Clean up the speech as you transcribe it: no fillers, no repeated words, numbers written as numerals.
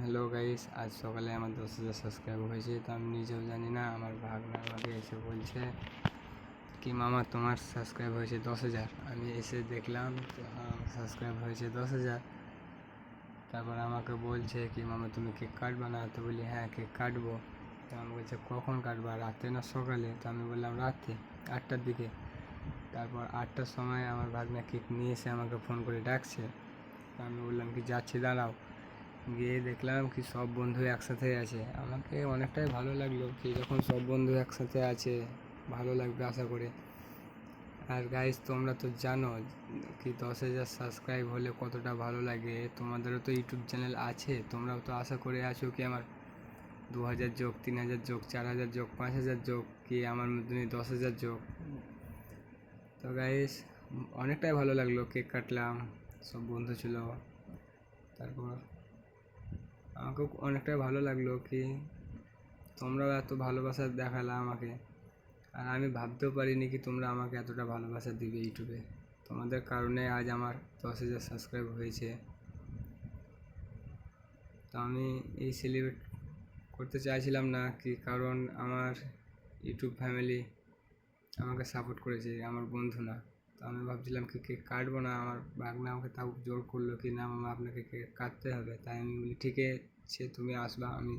Hello guys, আজ সকালে আমার 10,000 সাবস্ক্রাইবার হয়েছে। তো আমি নিজেও জানি না, আমার ভাগনা আমাকে এসে বলছে কি মামা তোমার সাবস্ক্রাইব হয়েছে 10,000। আমি এসে দেখলাম তো হ্যাঁ, আমার সাবস্ক্রাইব হয়েছে 10,000। তারপর আমাকে বলছে কি মামা তুমি কেক কাটবা না? তো বলি হ্যাঁ কেক কাটবো। তো আমি বলছে কখন কাটবা, রাতে না সকালে? তো আমি বললাম রাতে 8টার দিকে। তারপর 8টার সময় আমার ভাগনা কেক নিয়ে এসে আমাকে ফোন করে ডাকছে। তো আমি বললাম কি যাচ্ছি, দাঁড়াও। গিয়ে দেখলাম কি সব বন্ধু একসাথে আছে। আমাকে অনেকটাই ভালো লাগলো কি যখন সব বন্ধু একসাথে আছে, ভালো লাগবে আশা করে। আর গাইস তোমরা তো জানো কি 10,000 সাবস্ক্রাইব হলে কতটা ভালো লাগে। তোমাদেরও তো ইউটিউব চ্যানেল আছে, তোমরাও তো আশা করে আছো কি আমার 2,000 যোগ, 3,000 যোগ, 4,000 যোগ, 5,000 যোগ, কি আমার মতনই 10,000 যোগ। তো গাইস অনেকটাই ভালো লাগলো, কেক কাটলাম, সব বন্ধু ছিল। তারপর আমাকেও অনেকটাই ভালো লাগলো কি তোমরাও এত ভালোবাসা দেখালা আমাকে। আর আমি ভাবতেও পারিনি কি তোমরা আমাকে এতটা ভালোবাসা দিবে ইউটিউবে। তোমাদের কারণে আজ আমার 10,000 সাবস্ক্রাইব হয়েছে। তো আমি এই সেলিব্রেট করতে চাইছিলাম না কি, কারণ আমার ইউটিউব ফ্যামিলি আমাকে সাপোর্ট করেছে, আমার বন্ধু না। তো আমি ভাবছিলাম কি কেক কাটবো না, আমার ভাগনা আমাকে তাও জোর করলো কি না মামা আপনাকে কেক কাটতে হবে। তাই আমি বলি ঠিক আছে তুমি আসবা, আমি